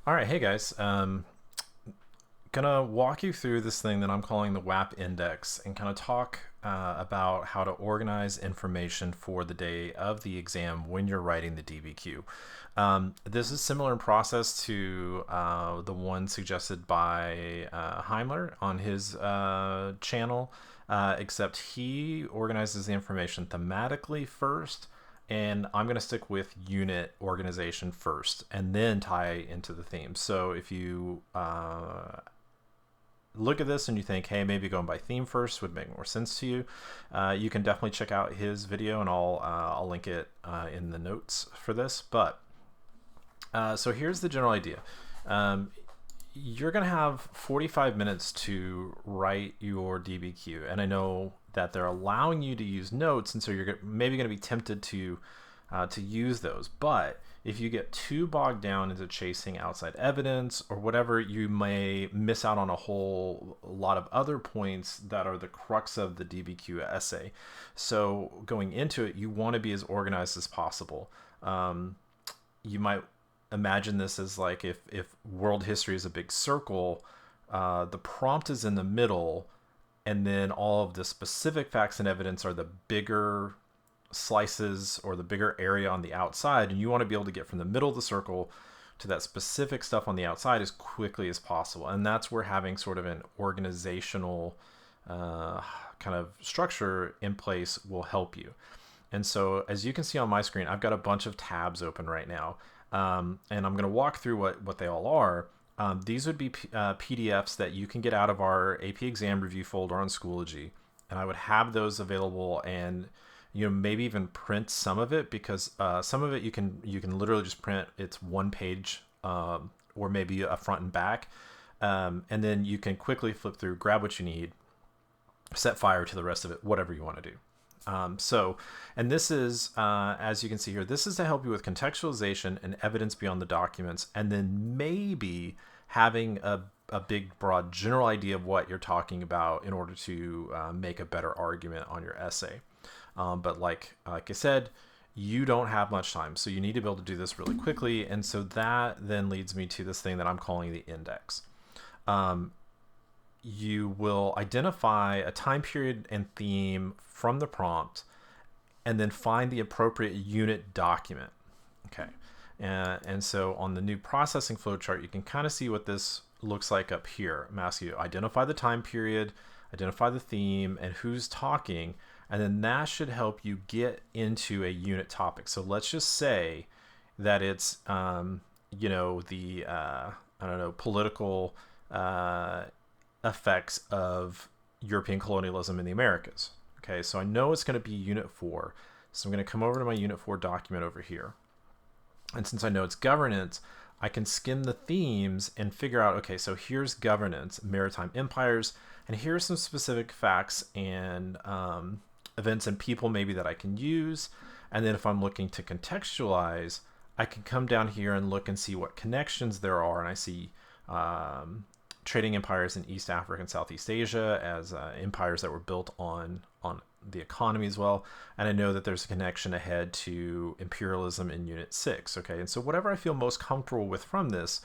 All right, hey guys. Gonna walk you through this thing that I'm calling the WHAP index and kind of talk about how to organize information for the day of the exam when you're writing the DBQ. This is similar in process to the one suggested by Heimler on his channel, except he organizes the information thematically first, and I'm going to stick with unit organization first and then tie into the theme. So if you look at this and you think, hey, maybe going by theme first would make more sense to you, you can definitely check out his video, and I'll link it in the notes for this. But so here's the general idea. You're going to have 45 minutes to write your DBQ, and I know that they're allowing you to use notes, and so you're maybe going to be tempted to use those. But if you get too bogged down into chasing outside evidence or whatever, you may miss out on a whole lot of other points that are the crux of the DBQ essay. So going into it, you want to be as organized as possible. You might imagine this as like if world history is a big circle, the prompt is in the middle, and then all of the specific facts and evidence are the bigger slices or the bigger area on the outside, and you want to be able to get from the middle of the circle to that specific stuff on the outside as quickly as possible. And that's where having sort of an organizational kind of structure in place will help you. And so as you can see on my screen, I've got a bunch of tabs open right now, and I'm going to walk through what they all are. These would be PDFs that you can get out of our AP exam review folder on Schoology, and I would have those available, and maybe even print some of it, because some of it you can literally just print. It's one page, or maybe a front and back, and then you can quickly flip through, grab what you need, set fire to the rest of it, whatever you want to do. And this is, as you can see here, this is to help you with contextualization and evidence beyond the documents, and then maybe having a big, broad, general idea of what you're talking about in order to make a better argument on your essay. But like I said, you don't have much time, so you need to be able to do this really quickly. And so that then leads me to this thing that I'm calling the index. You will identify a time period and theme from the prompt, and then find the appropriate unit document. Okay, and so on the new processing flowchart, you can kind of see what this looks like up here. I'm asking you identify the time period, identify the theme, and who's talking, and then that should help you get into a unit topic. So let's just say that it's the political effects of European colonialism in the Americas. Okay, so I know it's going to be Unit 4. So I'm going to come over to my Unit 4 document over here. And since I know it's governance, I can skim the themes and figure out, okay, so here's governance, maritime empires, and here's some specific facts and events and people maybe that I can use. And then if I'm looking to contextualize, I can come down here and look and see what connections there are. And I see trading empires in East Africa and Southeast Asia as empires that were built on the economy as well. And I know that there's a connection ahead to imperialism in Unit 6. Okay, and so whatever I feel most comfortable with from this,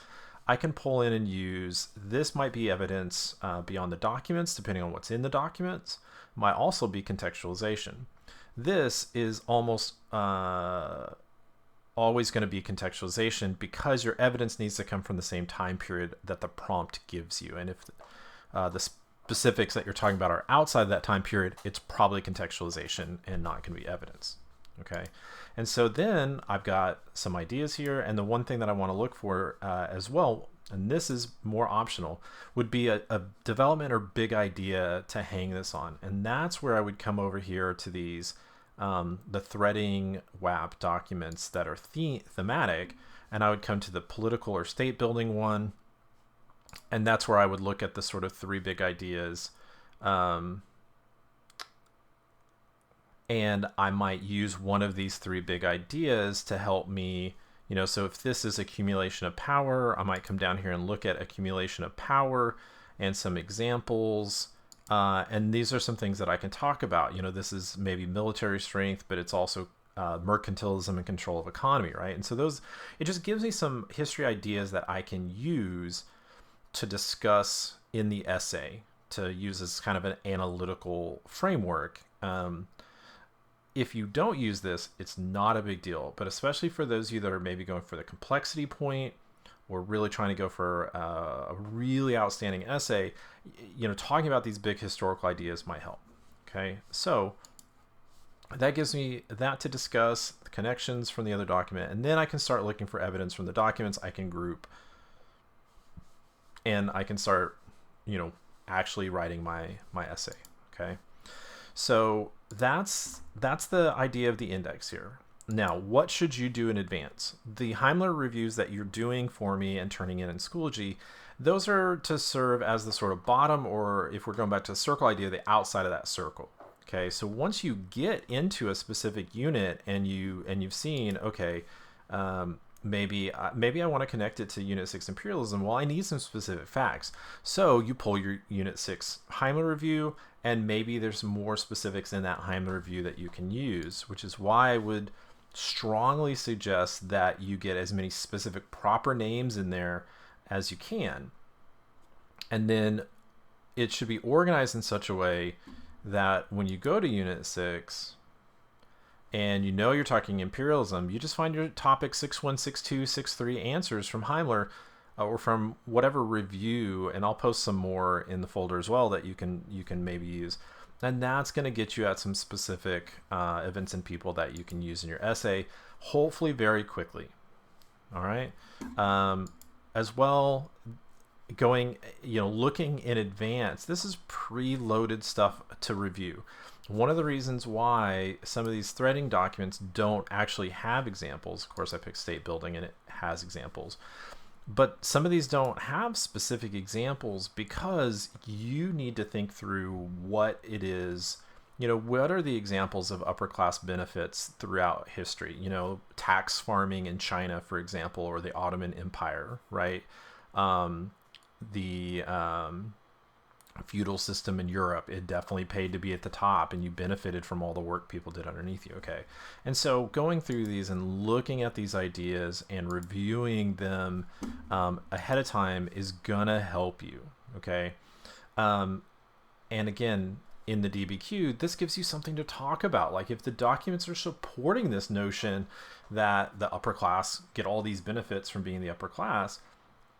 I can pull in and use. This might be evidence beyond the documents, depending on what's in the documents. Might also be contextualization. This is almost always going to be contextualization, because your evidence needs to come from the same time period that the prompt gives you. And if the specifics that you're talking about are outside that time period, it's probably contextualization and not going to be evidence. Okay, and so then I've got some ideas here, and the one thing that I want to look for as well, and this is more optional, would be a development or big idea to hang this on. And that's where I would come over here to these the threading WHAP documents that are thematic, and I would come to the political or state building one, and that's where I would look at the sort of three big ideas, and I might use one of these three big ideas to help me, so if this is accumulation of power, I might come down here and look at accumulation of power and some examples. And these are some things that I can talk about. This is maybe military strength, but it's also mercantilism and control of economy, right? And so it just gives me some history ideas that I can use to discuss in the essay, to use as kind of an analytical framework. If you don't use this, it's not a big deal, but especially for those of you that are maybe going for the complexity point or really trying to go for a really outstanding essay, talking about these big historical ideas might help. Okay, so that gives me that to discuss, the connections from the other document, and then I can start looking for evidence from the documents. I can group, and I can start, actually writing my essay. Okay, so that's the idea of the index here. Now, what should you do in advance? The Heimler reviews that you're doing for me and turning in Schoology, those are to serve as the sort of bottom, or if we're going back to the circle idea, the outside of that circle. Okay, so once you get into a specific unit and you've seen, okay, maybe I want to connect it to Unit 6 imperialism. Well, I need some specific facts. So you pull your Unit 6 Heimler review, and maybe there's more specifics in that Heimler review that you can use, which is why I would strongly suggest that you get as many specific proper names in there as you can. And then it should be organized in such a way that when you go to Unit 6 and you're talking imperialism, you just find your topic 61, 62, 63 answers from Heimler or from whatever review, and I'll post some more in the folder as well that you can maybe use. And that's going to get you at some specific events and people that you can use in your essay, hopefully very quickly. All right. As well, looking in advance, this is preloaded stuff to review. One of the reasons why some of these threading documents don't actually have examples, of course I picked state building and it has examples, but some of these don't have specific examples because you need to think through what it is, what are the examples of upper class benefits throughout history, tax farming in China, for example, or the Ottoman Empire, right? The feudal system in Europe, it definitely paid to be at the top and you benefited from all the work people did underneath you. Okay, and so going through these and looking at these ideas and reviewing them ahead of time is gonna help you. Okay, and again, in the DBQ, this gives you something to talk about. Like if the documents are supporting this notion that the upper class get all these benefits from being the upper class,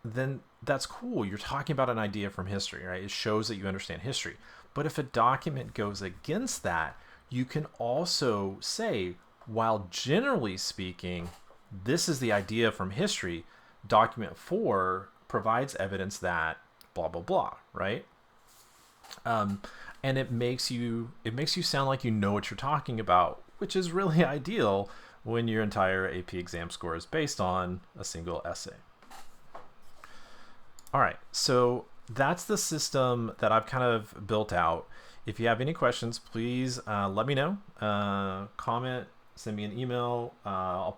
then that's cool. You're talking about an idea from history, right? It shows that you understand history. But if a document goes against that, you can also say, while generally speaking, this is the idea from history, document 4 provides evidence that blah, blah, blah, right? And it makes you sound like you know what you're talking about, which is really ideal when your entire AP exam score is based on a single essay. All right, so that's the system that I've kind of built out. If you have any questions, please let me know. Comment, send me an email. I'll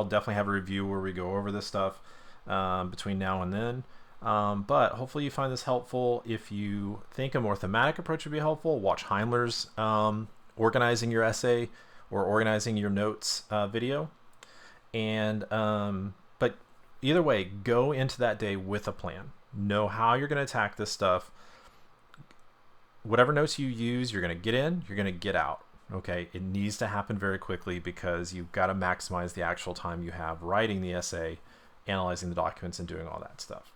definitely have a review where we go over this stuff between now and then. But hopefully you find this helpful. If you think a more thematic approach would be helpful, watch Heimler's organizing your essay or organizing your notes video. And but either way, go into that day with a plan. Know how you're going to attack this stuff. Whatever notes you use, you're going to get in, you're going to get out. Okay, it needs to happen very quickly because you've got to maximize the actual time you have writing the essay, analyzing the documents, and doing all that stuff.